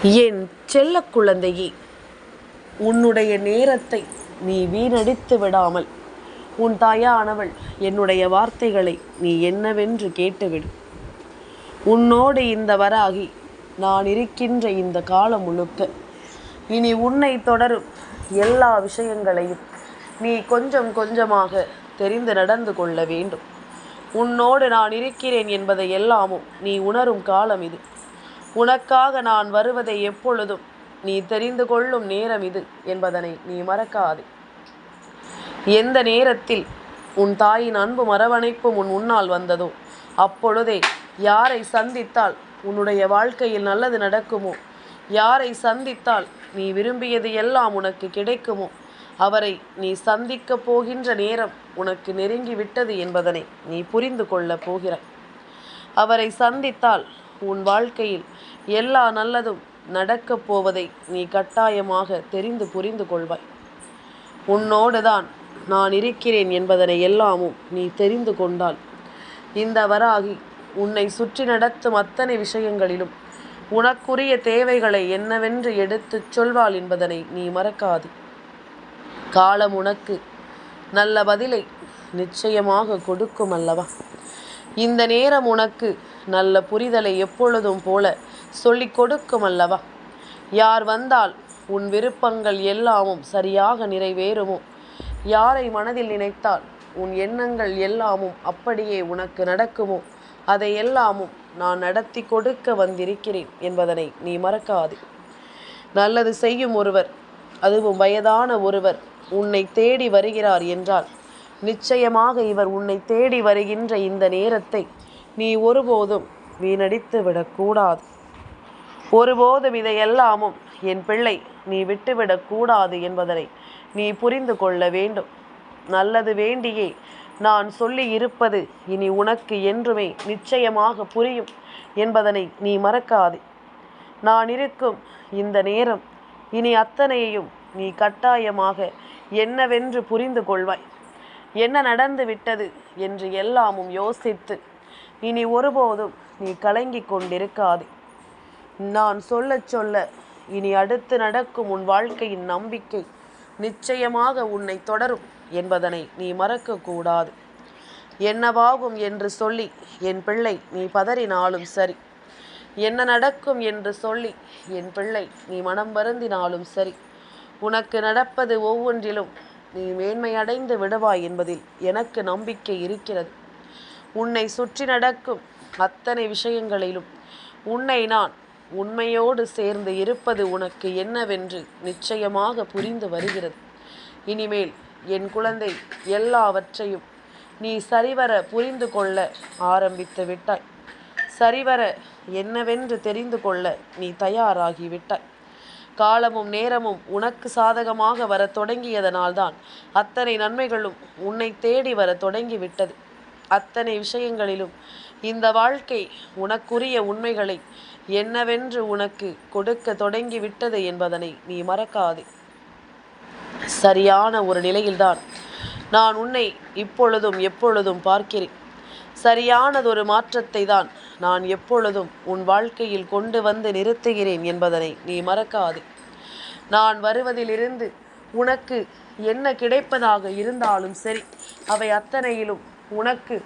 என் செல்ல குழந்தையே, உன்னுடைய நேரத்தை நீ வீணடித்து விடாமல் உன் தாயானவள் என்னுடைய வார்த்தைகளை நீ என்னவென்று கேட்டுவிடு. உன்னோடு இந்த வராகி நான் இருக்கின்ற இந்த காலம் முழுக்க இனி உன்னை தொடரும் எல்லா விஷயங்களையும் நீ கொஞ்சம் கொஞ்சமாக தெரிந்து நடந்து கொள்ள வேண்டும். உன்னோடு நான் இருக்கிறேன் என்பதை எல்லாமும் நீ உணரும் காலம் இது. உனக்காக நான் வருவதை எப்பொழுதும் நீ தெரிந்து கொள்ளும் நேரம் இது என்பதனை நீ மறக்காதே. எந்த நேரத்தில் உன் தாயின் அன்பு அரவணைப்பும் உன் முன்னால் வந்ததோ அப்பொழுதே யாரை சந்தித்தால் உன்னுடைய வாழ்க்கையில் நல்லது நடக்குமோ, யாரை சந்தித்தால் நீ விரும்பியது எல்லாம் உனக்கு கிடைக்குமோ, அவரை நீ சந்திக்கப் போகின்ற நேரம் உனக்கு நெருங்கிவிட்டது என்பதனை நீ புரிந்து கொள்ளப் போகிறாய். அவரை சந்தித்தால் உன் வாழ்க்கையில் எல்லா நல்லதும் நடக்கப் போவதை நீ கட்டாயமாக தெரிந்து புரிந்து கொள்வாய். உன்னோடு தான் நான் இருக்கிறேன் என்பதனை எல்லாமும் நீ தெரிந்து கொண்டால் இந்த வராகி உன்னை சுற்றி நடத்தும் அத்தனை விஷயங்களிலும் உனக்குரிய தேவைகளை என்னவென்று எடுத்துச் சொல்வாள் என்பதனை நீ மறக்காது. காலம் உனக்கு நல்ல பதிலை நிச்சயமாக கொடுக்கும் அல்லவா? இந்த நேரம் உனக்கு நல்ல புரிதலை எப்பொழுதும் போல சொல்லிக் கொடுக்கும் அல்லவா? யார் வந்தால் உன் விருப்பங்கள் எல்லாமும் சரியாக நிறைவேறுமோ, யாரை மனதில் நினைத்தால் உன் எண்ணங்கள் எல்லாமும் அப்படியே உனக்கு நடக்குமோ, அதை எல்லாமும் நான் நடத்தி கொடுக்க வந்திருக்கிறேன் என்பதனை நீ மறக்காது. நல்லது செய்யும் ஒருவர், அதுவும் வயதான ஒருவர் உன்னை தேடி வருகிறார் என்றால் நிச்சயமாக இவர் உன்னை தேடி வருகின்ற இந்த நேரத்தை நீ ஒருபோதும் வீணடித்து விடக்கூடாது. ஒருபோதும் இதையெல்லாமும் என் பிள்ளை நீ விட்டுவிடக்கூடாது என்பதனை நீ புரிந்து கொள்ள வேண்டும். நல்லது வேண்டியே நான் சொல்லி இருப்பது இனி உனக்கு என்றுமே நிச்சயமாக புரியும் என்பதனை நீ மறக்காதே. நான் இருக்கும் இந்த நேரம் இனி அத்தனையையும் நீ கட்டாயமாக என்னவென்று புரிந்து கொள்வாய். என்ன நடந்து விட்டது என்று எல்லாமும் யோசித்து இனி ஒருபோதும் நீ கலங்கிக் கொண்டிருக்காதே. நான் சொல்ல சொல்ல இனி அடுத்து நடக்கும் உன் வாழ்க்கையின் நம்பிக்கை நிச்சயமாக உன்னை தொடரும் என்பதனை நீ மறக்கக்கூடாது. என்னவாகும் என்று சொல்லி என் பிள்ளை நீ பதறினாலும் சரி, என்ன நடக்கும் என்று சொல்லி என் பிள்ளை நீ மனம் வருந்தினாலும் சரி, உனக்கு நடப்பது ஒவ்வொன்றிலும் நீ மேன்மையடைந்து விடுவாய் என்பதில் எனக்கு நம்பிக்கை இருக்கிறது. உன்னை சுற்றி நடக்கும் அத்தனை விஷயங்களிலும் உன்னை நான் உண்மையோடு சேர்ந்து இருப்பது உனக்கு என்னவென்று நிச்சயமாக புரிந்து வருகிறது. இனிமேல் என் குழந்தை எல்லாவற்றையும் நீ சரிவர புரிந்து கொள்ள ஆரம்பித்து விட்டாய். சரிவர என்னவென்று தெரிந்து கொள்ள நீ தயாராகிவிட்டாய். காலமும் நேரமும் உனக்கு சாதகமாக வர தொடங்கியதனால்தான் அத்தனை நன்மைகளும் உன்னை தேடி வர தொடங்கிவிட்டது. அத்தனை விஷயங்களிலும் இந்த வாழ்க்கை உனக்குரிய உண்மைகளை என்னவென்று உனக்கு கொடுக்க தொடங்கிவிட்டது என்பதனை நீ மறக்காதே. சரியான ஒரு நிலையில்தான் நான் உன்னை இப்பொழுதும் எப்பொழுதும் பார்க்கிறேன். சரியானதொரு மாற்றத்தை தான் நான் எப்பொழுதும் உன் வாழ்க்கையில் கொண்டு வந்து நிறுத்துகிறேன் என்பதனை நீ மறக்காதே. நான் வருவதிலிருந்து உனக்கு என்ன கிடைப்பதாக இருந்தாலும் சரி, அவை அத்தனையிலும் உனக்கு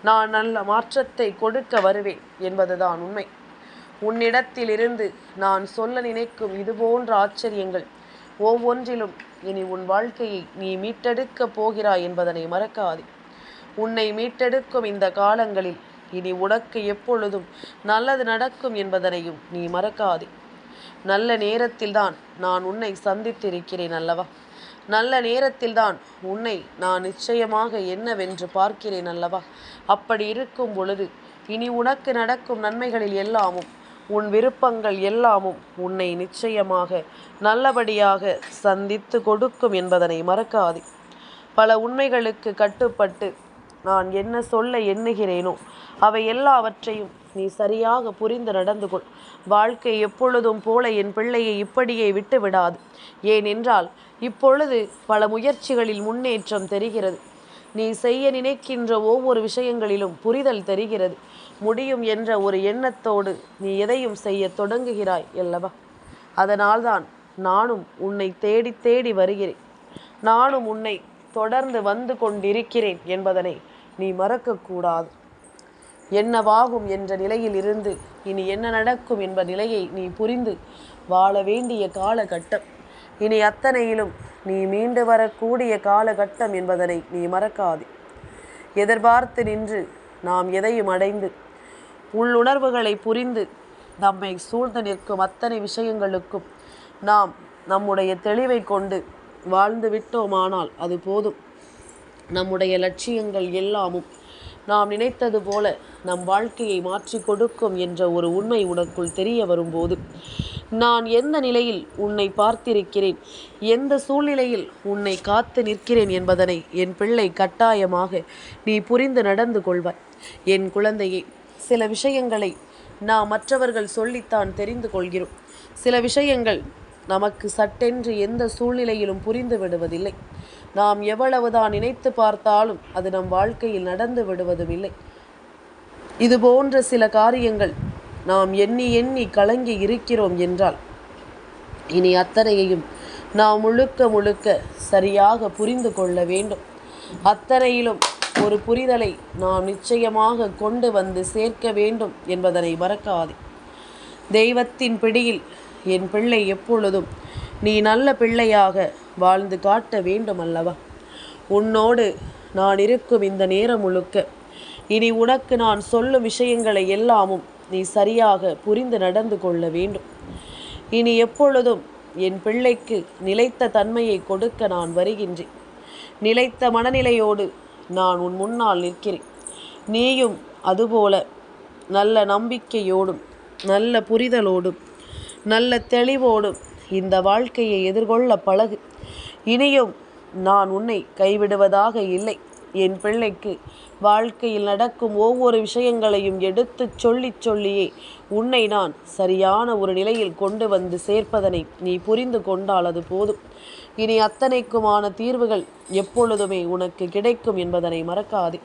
நான் நல்ல மாற்றத்தை கொடுக்க வருவேன் என்பதுதான் உண்மை. உன்னிடத்திலிருந்து நான் சொல்ல நினைக்கும் இதுபோன்ற ஆச்சரியங்கள் ஒவ்வொன்றிலும் இனி உன் வாழ்க்கையை நீ மீட்டெடுக்கப் போகிறாய் என்பதனை மறக்காதே. உன்னை மீட்டெடுக்கும் இந்த காலங்களில் இனி உனக்கு எப்பொழுதும் நல்லது நடக்கும் என்பதனையும் நீ மறக்காதே. நல்ல நேரத்தில்தான் நான் உன்னை சந்தித்திருக்கிறேன் அல்லவா? நல்ல நேரத்தில்தான் உன்னை நான் நிச்சயமாக என்னவென்று பார்க்கிறேன் அல்லவா? அப்படி இருக்கும் பொழுது இனி உனக்கு நடக்கும் நன்மைகளில் எல்லாமும் உன் விருப்பங்கள் எல்லாமும் உன்னை நிச்சயமாக நல்லபடியாக சந்தித்து கொடுக்கும் என்பதனை மறக்காதே. பல உண்மைகளுக்கு கட்டுப்பட்டு நான் என்ன சொல்ல எண்ணுகிறேனோ அவை எல்லாவற்றையும் நீ சரியாக புரிந்து நடந்து கொள். வாழ்க்கை எப்பொழுதும் போல என் பிள்ளையை இப்படியே விட்டு விடாது. ஏனென்றால் இப்பொழுது பல முயற்சிகளில் முன்னேற்றம் தெரிகிறது. நீ செய்ய நினைக்கின்ற ஒவ்வொரு விஷயங்களிலும் புரிதல் தெரிகிறது. முடியும் என்ற ஒரு எண்ணத்தோடு நீ எதையும் செய்ய தொடங்குகிறாய் அல்லவா? அதனால்தான் நானும் உன்னை தேடி தேடி வருகிறேன். நானும் உன்னை தொடர்ந்து வந்து கொண்டிருக்கிறேன் என்பதனை நீ மறக்கக்கூடாது. என்னவாகும் என்ற நிலையில் இருந்து இனி என்ன நடக்கும் என்ப நிலையை நீ புரிந்து வாழ வேண்டிய காலகட்டம். இனி அத்தனையிலும் நீ மீண்டு வரக்கூடிய காலகட்டம் என்பதனை நீ மறக்காதே. எதிர்பார்த்து நின்று நாம் எதையும் அடைந்து உள்ளுணர்வுகளை புரிந்து நம்மை சூழ்ந்து நிற்கும் அத்தனை விஷயங்களுக்கும் நாம் நம்முடைய தெளிவை கொண்டு வாழ்ந்து விட்டோமானால் அது போதும். நம்முடைய லட்சியங்கள் எல்லாமும் நாம் நினைத்தது போல நம் வாழ்க்கையை மாற்றி கொடுக்கும் என்ற ஒரு உண்மை உனக்குள் தெரிய வரும்போது, நான் எந்த நிலையில் உன்னை பார்த்திருக்கிறேன், எந்த சூழ்நிலையில் உன்னை காத்து நிற்கிறேன் என்பதனை என் பிள்ளை கட்டாயமாக நீ புரிந்து நடந்து கொள்வாய். என் குழந்தையே, சில விஷயங்களை நாம் மற்றவர்கள் சொல்லித்தான் தெரிந்து கொள்கிறோம். சில விஷயங்கள் நமக்கு சட்டென்று எந்த சூழ்நிலையிலும் புரிந்து விடுவதில்லை. நாம் எவ்வளவுதான் நினைத்து பார்த்தாலும் அது நம் வாழ்க்கையில் நடந்து விடுவதும் இல்லை. இது போன்ற சில காரியங்கள் நாம் எண்ணி எண்ணி கலங்கி இருக்கிறோம் என்றால் இனி அத்தனையையும் நாம் முழுக்க முழுக்க சரியாக புரிந்து கொள்ள வேண்டும். அத்தனையிலும் ஒரு புரிதலை நாம் நிச்சயமாக கொண்டு வந்து சேர்க்க வேண்டும் என்பதனை மறக்காதே. தெய்வத்தின் பிடியில் என் பிள்ளை எப்பொழுதும் நீ நல்ல பிள்ளையாக வாழ்ந்து காட்ட வேண்டும் அல்லவா? உன்னோடு நான் இருக்கும் இந்த நேரம் முழுக்க இனி உனக்கு நான் சொல்லும் விஷயங்களை எல்லாமும் நீ சரியாக புரிந்து நடந்து கொள்ள வேண்டும். இனி எப்பொழுதும் என் பிள்ளைக்கு நிலைத்த தன்மையை கொடுக்க நான் வருகின்றேன். நிலைத்த மனநிலையோடு நான் உன் முன்னால் நிற்கிறேன். நீயும் அதுபோல நல்ல நம்பிக்கையோடும் நல்ல புரிதலோடும் நல்ல தெளிவோடும் இந்த வாழ்க்கையை எதிர்கொள்ள பழகு. இனியும் நான் உன்னை கைவிடுவதாக இல்லை. என் பிள்ளைக்கு வாழ்க்கையில் நடக்கும் ஒவ்வொரு விஷயங்களையும் எடுத்து சொல்லியே உன்னை நான் சரியான ஒரு நிலையில் கொண்டு வந்து சேர்ப்பதனை நீ புரிந்து கொண்டால் அது போதும். இனி அத்தனைக்குமான தீர்வுகள் எப்பொழுதுமே உனக்கு கிடைக்கும் என்பதனை மறக்காதே.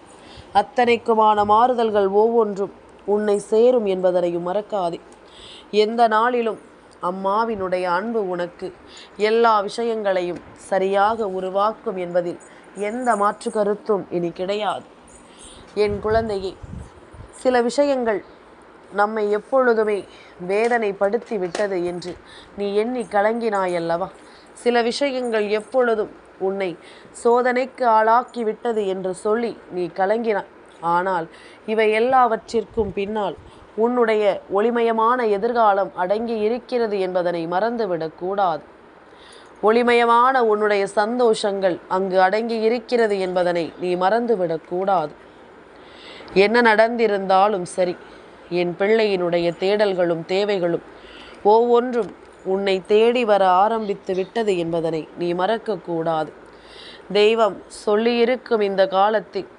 அத்தனைக்குமான மாறுதல்கள் ஒவ்வொன்றும் உன்னை சேரும் என்பதனையும் மறக்காதே. எந்த நாளிலும் அம்மாவினுடைய அன்பு உனக்கு எல்லா விஷயங்களையும் சரியாக உருவாக்கும் என்பதில் எந்த மாற்று கருத்தும் இனி கிடையாது. என் குழந்தையே, சில விஷயங்கள் நம்மை எப்பொழுதுமே வேதனைப்படுத்தி விட்டது என்று நீ எண்ணி கலங்கினாயல்லவா? சில விஷயங்கள் எப்பொழுதும் உன்னை சோதனைக்கு ஆளாக்கி விட்டது என்று சொல்லி நீ கலங்கினாய். ஆனால் இவை எல்லாவற்றிற்கும் பின்னால் உன்னுடைய ஒளிமயமான எதிர்காலம் அடங்கி இருக்கிறது என்பதனை மறந்துவிடக்கூடாது. ஒளிமயமான உன்னுடைய சந்தோஷங்கள் அங்கு அடங்கி இருக்கிறது என்பதனை நீ மறந்துவிடக்கூடாது. என்ன நடந்திருந்தாலும் சரி, என் பிள்ளையினுடைய தேடல்களும் தேவைகளும் ஒவ்வொன்றும் உன்னை தேடி வர ஆரம்பித்து விட்டது என்பதனை நீ மறக்கக்கூடாது. தெய்வம் சொல்லியிருக்கும் இந்த காலத்தில்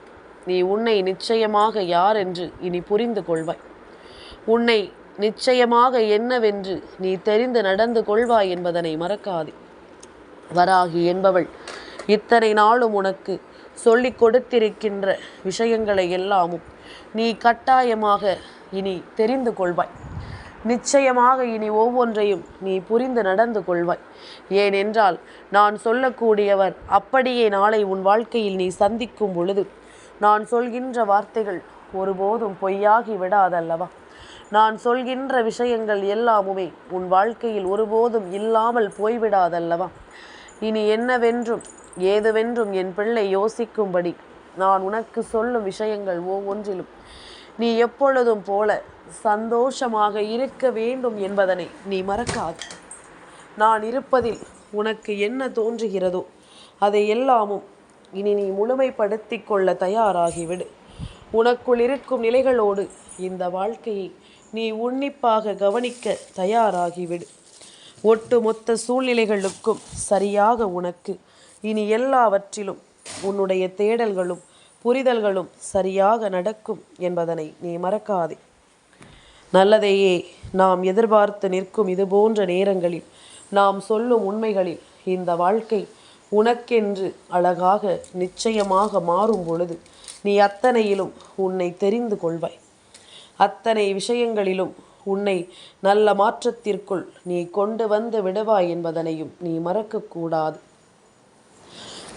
நீ உன்னை நிச்சயமாக யார் என்று இனி புரிந்து கொள்வாய். உன்னை நிச்சயமாக என்னவென்று நீ தெரிந்து நடந்து கொள்வாய் என்பதனை மறக்காதே. வராகி என்பவள் இத்தனை நாளும் உனக்கு சொல்லிக் கொடுத்திருக்கின்ற விஷயங்களை எல்லாமும் நீ கட்டாயமாக இனி தெரிந்து கொள்வாய். நிச்சயமாக இனி ஒவ்வொன்றையும் நீ புரிந்து நடந்து கொள்வாய். ஏனென்றால் நான் சொல்லக்கூடியவர் அப்படியே நாளை உன் வாழ்க்கையில் நீ சந்திக்கும் பொழுது நான் சொல்கின்ற வார்த்தைகள் ஒருபோதும் பொய்யாகி விடாதல்லவா? நான் சொல்கின்ற விஷயங்கள் எல்லாமுமே உன் வாழ்க்கையில் ஒருபோதும் இல்லாமல் போய்விடாதல்லவா? இனி என்னவென்றும் ஏதுவென்றும் என் பிள்ளை யோசிக்கும்படி நான் உனக்கு சொல்லும் விஷயங்கள் ஒவ்வொன்றிலும் நீ எப்பொழுதும் போல சந்தோஷமாக இருக்க வேண்டும் என்பதனை நீ மறக்காது. நான் இருப்பதில் உனக்கு என்ன தோன்றுகிறதோ அதை எல்லாமும் இனி நீ முழுமைப்படுத்தி கொள்ள தயாராகிவிடு. உனக்குள் இருக்கும் நிலைகளோடு இந்த வாழ்க்கையை நீ உன்னிப்பாக கவனிக்க தயாராகிவிடு. ஒட்டுமொத்த சூழ்நிலைகளுக்கும் சரியாக உனக்கு இனி எல்லாவற்றிலும் உன்னுடைய தேடல்களும் புரிதல்களும் சரியாக நடக்கும் என்பதனை நீ மறக்காதே. நல்லதையே நாம் எதிர்பார்த்து நிற்கும் இது போன்ற நேரங்களில் நாம் சொல்லும் உண்மைகளில் இந்த வாழ்க்கை உனக்கென்று அழகாக நிச்சயமாக மாறும் பொழுது நீ அத்தனையிலும் உன்னை தெரிந்து கொள்வாய். அத்தனை விஷயங்களிலும் உன்னை நல்ல மாற்றத்திற்குள் நீ கொண்டு வந்து விடுவாய் என்பதனையும் நீ மறக்கக்கூடாது.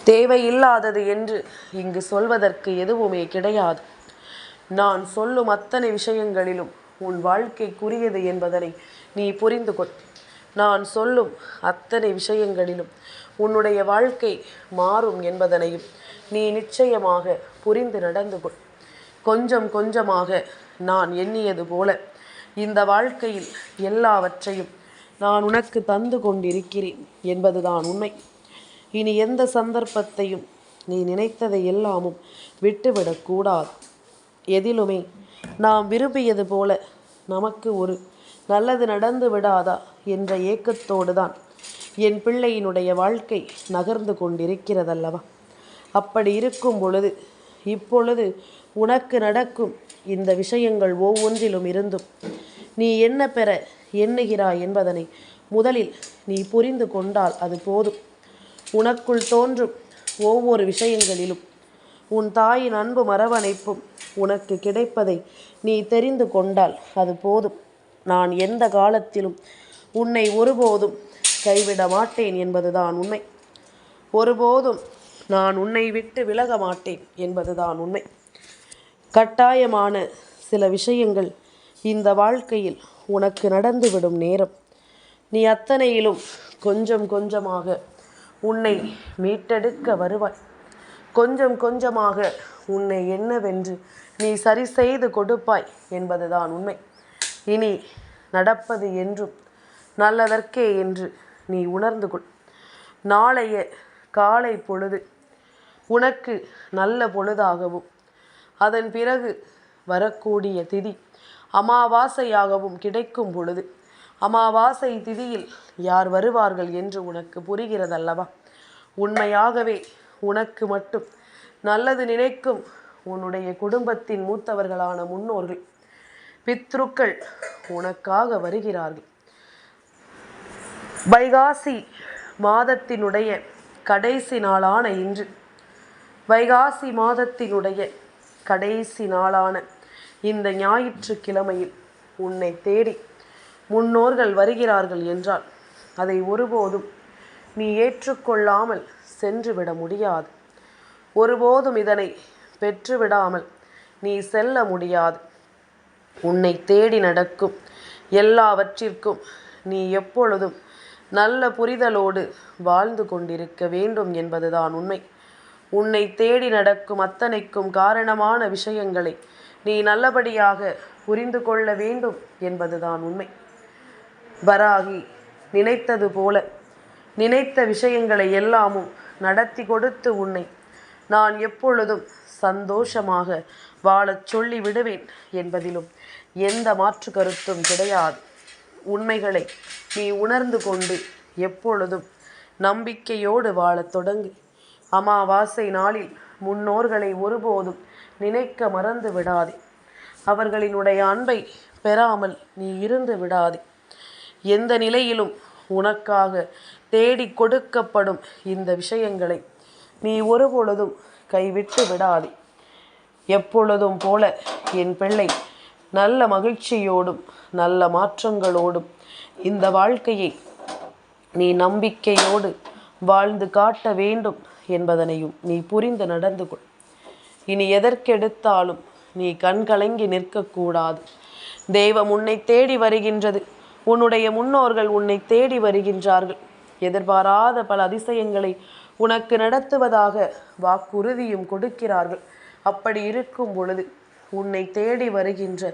தேவையில்லாதது என்று இங்கு சொல்வதற்கு எதுவுமே கிடையாது. நான் சொல்லும் அத்தனை விஷயங்களிலும் உன் வாழ்க்கைக்குரியது என்பதனை நீ புரிந்து கொள். நான் சொல்லும் அத்தனை விஷயங்களிலும் உன்னுடைய வாழ்க்கை மாறும் என்பதனையும் நீ நிச்சயமாக புரிந்து நடந்து கொள். கொஞ்சம் கொஞ்சமாக நான் எண்ணியது போல இந்த வாழ்க்கையில் எல்லாவற்றையும் நான் உனக்கு தந்து கொண்டிருக்கிறேன் என்பதுதான் உண்மை. இனி எந்த சந்தர்ப்பத்தையும் நீ நினைத்ததை எல்லாமும் விட்டுவிடக்கூடாது. எதிலுமே நாம் விரும்பியது போல நமக்கு ஒரு நல்லது நடந்து விடாதா என்ற ஏக்கத்தோடு தான் என் பிள்ளையினுடைய வாழ்க்கை நகர்ந்து கொண்டிருக்கிறதல்லவா? அப்படி இருக்கும் பொழுது இப்பொழுது உனக்கு நடக்கும் இந்த விஷயங்கள் ஒவ்வொன்றிலும் இருந்தும் நீ என்ன பெற எண்ணுகிறாய் என்பதனை முதலில் நீ புரிந்து கொண்டால் அது போதும். உனக்குள் தோன்றும் ஒவ்வொரு விஷயங்களிலும் உன் தாயின் அன்பு அரவணைப்பும் உனக்கு கிடைப்பதை நீ தெரிந்து கொண்டால் அது போதும். நான் எந்த காலத்திலும் உன்னை ஒருபோதும் கைவிட மாட்டேன் என்பதுதான் உண்மை. ஒருபோதும் நான் உன்னை விட்டு விலக மாட்டேன் என்பதுதான் உண்மை. கட்டாயமான சில விஷயங்கள் இந்த வாழ்க்கையில் உனக்கு நடந்துவிடும் நேரம். நீ அத்தனையிலும் கொஞ்சம் கொஞ்சமாக உன்னை மீட்டெடுக்க வருவாய். கொஞ்சம் கொஞ்சமாக உன்னை என்னவென்று நீ சரி செய்து கொடுப்பாய் என்பதுதான் உண்மை. இனி நடப்பது என்றும் நல்லதற்கே என்று நீ உணர்ந்து கொள். நாளைய காலை பொழுது உனக்கு நல்ல பொழுதாகவும் அதன் பிறகு வரக்கூடிய திதி அமாவாசையாகவும் கிடைக்கும் பொழுது அமாவாசை திதியில் யார் வருவார்கள் என்று உனக்கு புரிகிறதல்லவா? உண்மையாகவே உனக்கு மட்டும் நல்லது நினைக்கும் உன்னுடைய குடும்பத்தின் மூத்தவர்களான முன்னோர்கள் பித்ருக்கள் உனக்காக வருகிறார்கள். வைகாசி மாதத்தினுடைய கடைசி நாளான இன்று, வைகாசி மாதத்தினுடைய கடைசி நாளான இந்த ஞாயிற்றுக்கிழமையில் உன்னை தேடி முன்னோர்கள் வருகிறார்கள் என்றால் அதை ஒருபோதும் நீ ஏற்றுக்கொள்ளாமல் சென்றுவிட முடியாது. ஒருபோதும் இதனை பெற்றுவிடாமல் நீ செல்ல முடியாது. உன்னை தேடி நடக்கும் எல்லாவற்றிற்கும் நீ எப்பொழுதும் நல்ல புரிதலோடு வாழ்ந்து கொண்டிருக்க வேண்டும் என்பதுதான் உண்மை. உன்னை தேடி நடக்கும் அத்தனைக்கும் காரணமான விஷயங்களை நீ நல்லபடியாக புரிந்து கொள்ள வேண்டும் என்பதுதான் உண்மை. வராகி நினைத்தது போல நினைத்த விஷயங்களை எல்லாமும் நடத்தி கொடுத்து உன்னை நான் எப்பொழுதும் சந்தோஷமாக வாழச் சொல்லி விடுவேன் என்பதிலும் எந்த மாற்று கருத்தும் கிடையாது. உண்மைகளை நீ உணர்ந்து கொண்டு எப்பொழுதும் நம்பிக்கையோடு வாழத் தொடங்கு. அமாவாசை நாளில் முன்னோர்களை ஒருபோதும் நினைக்க மறந்து விடாதே. அவர்களினுடைய அன்பை பெறாமல் நீ இருந்து விடாதே. எந்த நிலையிலும் உனக்காக தேடி கொடுக்கப்படும் இந்த விஷயங்களை நீ ஒருபொழுதும் கைவிட்டு விடாதே. எப்பொழுதும் போல என் பிள்ளை நல்ல மகிழ்ச்சியோடும் நல்ல மாற்றங்களோடும் இந்த வாழ்க்கையை நீ நம்பிக்கையோடு வாழ்ந்து காட்ட வேண்டும் என்பதனையும் நீ புரிந்து நடந்து கொள். இனி எதற்கெடுத்தாலும் நீ கண்கலங்கி நிற்கக்கூடாது. தெய்வம் உன்னை தேடி வருகின்றது. உன்னுடைய முன்னோர்கள் உன்னை தேடி வருகின்றார்கள். எதிர்பாராத பல அதிசயங்களை உனக்கு நடத்துவதாக வாக்குறுதியும் கொடுக்கிறார்கள். அப்படி இருக்கும் பொழுது உன்னை தேடி வருகின்ற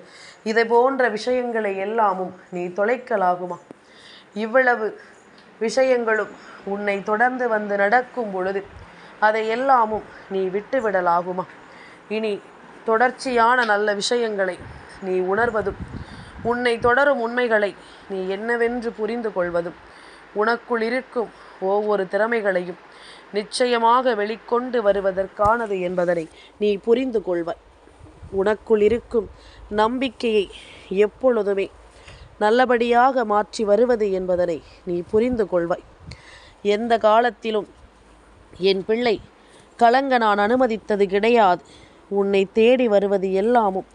இதை போன்ற விஷயங்களை எல்லாமும் நீ தொலைக்கலாகுமா? இவ்வளவு விஷயங்களும் உன்னை தொடர்ந்து வந்து நடக்கும் பொழுது அதை எல்லாமும் நீ விட்டுவிடலாகுமா? இனி தொடர்ச்சியான நல்ல விஷயங்களை நீ உணர்வதும் உன்னை தொடரும் உண்மைகளை நீ என்னவென்று புரிந்து கொள்வதும் உனக்குள் இருக்கும் ஒவ்வொரு திறமைகளையும் நிச்சயமாக வெளிக்கொண்டு வருவதற்கானது என்பதனை நீ புரிந்து கொள்வாய். உனக்குள் இருக்கும் நம்பிக்கையை எப்பொழுதுமே நல்லபடியாக மாற்றி வருவது என்பதனை நீ புரிந்து கொள்வாய். எந்த காலத்திலும் என் பிள்ளை கலங்க நான் அனுமதித்தது கிடையாது. உன்னை தேடி வருவது எல்லாமும்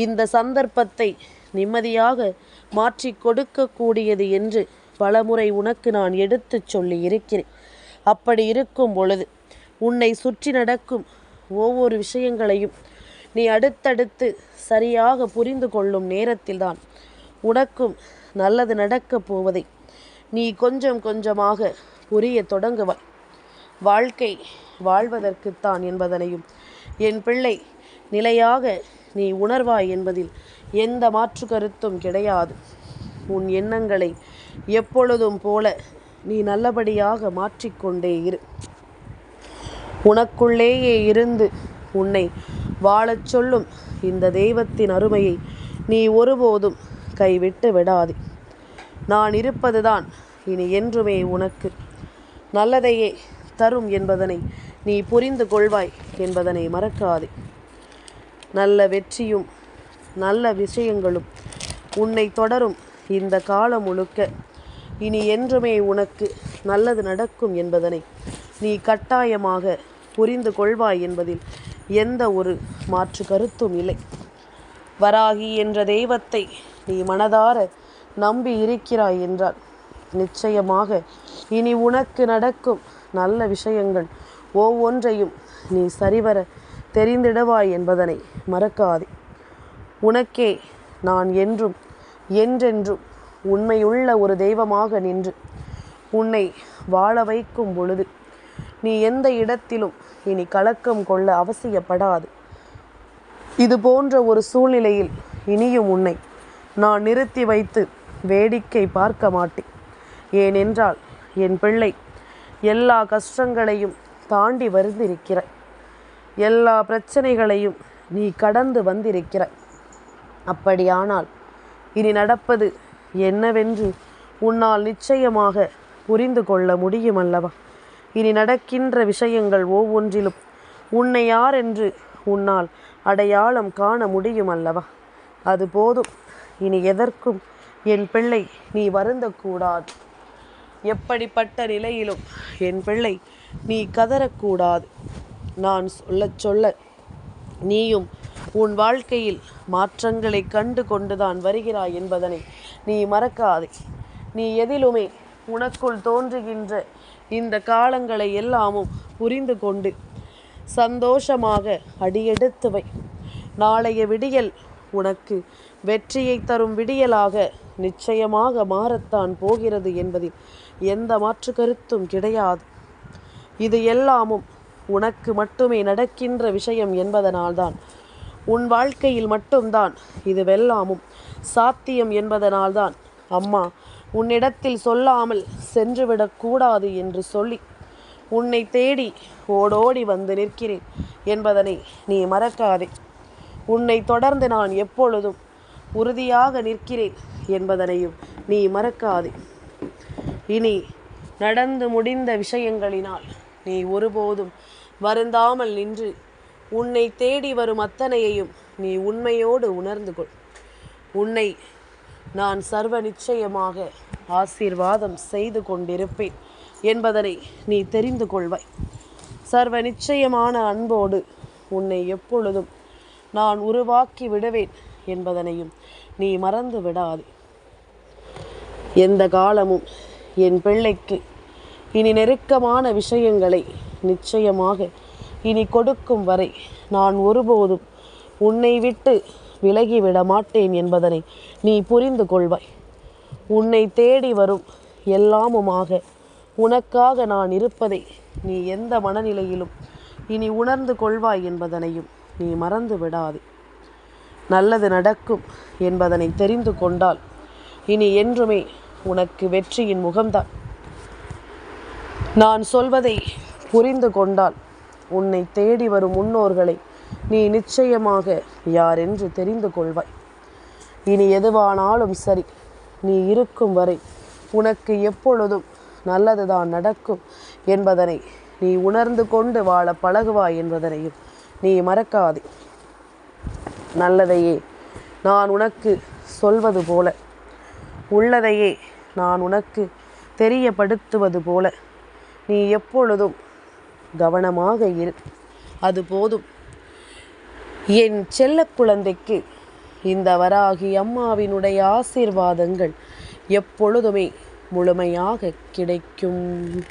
இந்த சந்தர்ப்பத்தை நிம்மதியாக மாற்றி கொடுக்கக்கூடியது என்று பலமுறை உனக்கு நான் எடுத்துச் சொல்லி இருக்கிறேன். அப்படி இருக்கும் பொழுது உன்னை சுற்றி நடக்கும் ஒவ்வொரு விஷயங்களையும் நீ அடுத்தடுத்து சரியாக புரிந்து கொள்ளும் நேரத்தில்தான் உனக்கும் நல்லது நடக்கப் போவதை நீ கொஞ்சம் கொஞ்சமாக புரிய தொடங்குவாய். வாழ்க்கை வாழ்வதற்குத்தான் என்பதனையும் என் பிள்ளை நிலையாக நீ உணர்வாய் என்பதில் எந்த மாற்று கருத்தும் கிடையாது. உன் எண்ணங்களை எப்பொழுதும் போல நீ நல்லபடியாக மாற்றிக்கொண்டே இரு. உனக்குள்ளேயே இருந்து உன்னை வாழச் சொல்லும் இந்த தெய்வத்தின் அருமையை நீ ஒருபோதும் கைவிட்டு விடாதே. நான் இருப்பதுதான் இனி என்றுமே உனக்கு நல்லதையே தரும் என்பதனை நீ புரிந்து கொள்வாய் என்பதனை மறக்காதே. நல்ல வெற்றியும் நல்ல விஷயங்களும் உன்னை தொடரும் இந்த காலம் முழுக்க இனி என்றுமே உனக்கு நல்லது நடக்கும் என்பதனை நீ கட்டாயமாக புரிந்து கொள்வாய் என்பதில் எந்த ஒரு மாற்று கருத்தும் இல்லை. வராகி என்ற தெய்வத்தை நீ மனதார நம்பி இருக்கிறாய் என்றால் நிச்சயமாக இனி உனக்கு நடக்கும் நல்ல விஷயங்கள் ஒவ்வொன்றையும் நீ சரிவர தெரிந்திடுவாய் என்பதனை மறக்காதே. உனக்கே நான் என்றும் என்றென்றும் உண்மையுள்ள ஒரு தெய்வமாக நின்று உன்னை வாழ வைக்கும் பொழுது நீ எந்த இடத்திலும் இனி கலக்கம் கொள்ள அவசியப்படாது. இது போன்ற ஒரு சூழ்நிலையில் இனியும் உன்னை நான் நிறுத்தி வைத்து வேடிக்கை பார்க்க மாட்டேன். ஏனென்றால் என் பிள்ளை எல்லா கஷ்டங்களையும் தாண்டி வந்திருக்கிற, எல்லா பிரச்சனைகளையும் நீ கடந்து வந்திருக்கிற. அப்படியானால் இனி நடப்பது என்னவென்று உன்னால் நிச்சயமாக புரிந்து கொள்ள முடியும் அல்லவா? இனி நடக்கின்ற விஷயங்கள் ஒவ்வொன்றிலும் உன்னை யார் என்று உன்னால் அடையாளம் காண முடியும் அல்லவா? அது போதும். இனி எதற்கும் என் பிள்ளை நீ வருந்தக்கூடாது. எப்படிப்பட்ட நிலையிலும் என் பிள்ளை நீ கதறக்கூடாது. நான் சொல்ல சொல்ல நீயும் உன் வாழ்க்கையில் மாற்றங்களை கண்டு கொண்டுதான் வருகிறாய் என்பதனை நீ மறக்காதே. நீ எதிலுமே உனக்குள் தோன்றுகின்ற இந்த காலங்களை எல்லாமும் புரிந்து கொண்டு சந்தோஷமாக அடியெடுத்து வை. நாளைய விடியல் உனக்கு வெற்றியை தரும் விடியலாக நிச்சயமாக மாறத்தான் போகிறது என்பதில் எந்த மாற்று கருத்தும் கிடையாது. இது எல்லாமும் உனக்கு மட்டுமே நடக்கின்ற விஷயம் என்பதனால்தான், உன் வாழ்க்கையில் மட்டும்தான் இதுவெல்லாமும் சாத்தியம் என்பதனால்தான் அம்மா உன்னிடத்தில் சொல்லாமல் சென்றுவிடக்கூடாது என்று சொல்லி உன்னை தேடி ஓடோடி வந்து நிற்கிறேன் என்பதனை நீ மறக்காதே. உன்னை தொடர்ந்து நான் எப்பொழுதும் உறுதியாக நிற்கிறேன் என்பதனையும் நீ மறக்காதே. இனி நடந்து முடிந்த விஷயங்களினால் நீ ஒருபோதும் வருந்தாமல் நின்று உன்னை தேடி வரும் அத்தனையையும் நீ உண்மையோடு உணர்ந்து கொள். உன்னை நான் சர்வ நிச்சயமாக ஆசீர்வாதம் செய்து கொண்டிருப்பேன் என்பதனை நீ தெரிந்து கொள்வாய். சர்வ நிச்சயமான அன்போடு உன்னை எப்பொழுதும் நான் உருவாக்கி விடுவேன் என்பதனையும் நீ மறந்து விடாதே. எந்த காலமும் என் பிள்ளைக்கு இனி நெருக்கமான விஷயங்களை நிச்சயமாக இனி கொடுக்கும் வரை நான் ஒருபோதும் உன்னை விட்டு விலகிவிட மாட்டேன் என்பதனை நீ புரிந்து கொள்வாய். உன்னை தேடி வரும் எல்லாமுமாக உனக்காக நான் இருப்பதை நீ எந்த மனநிலையிலும் இனி உணர்ந்து கொள்வாய் என்பதனையும் நீ மறந்து விடாதே. நல்லது நடக்கும் என்பதனை தெரிந்து கொண்டால் இனி என்றுமே உனக்கு வெற்றியின் முகம்தான். நான் சொல்வதை புரிந்து கொண்டால் உன்னை தேடி வரும் முன்னோர்களை நீ நிச்சயமாக யாரென்று தெரிந்து கொள்வாய். இனி எதுவானாலும் சரி, நீ இருக்கும் வரை உனக்கு எப்பொழுதும் நல்லதுதான் நடக்கும் என்பதனை நீ உணர்ந்து கொண்டு வாழ பழகுவாய் என்பதனையும் நீ மறக்காதே. நல்லதையே நான் உனக்கு சொல்வது போல, உள்ளதையே நான் உனக்கு தெரியப்படுத்துவது போல நீ எப்பொழுதும் கவனமாக இரு. அது போதும். என் செல்ல குழந்தைக்கு இந்த வராகி அம்மாவினுடைய ஆசீர்வாதங்கள் எப்பொழுதுமே முழுமையாக கிடைக்கும்.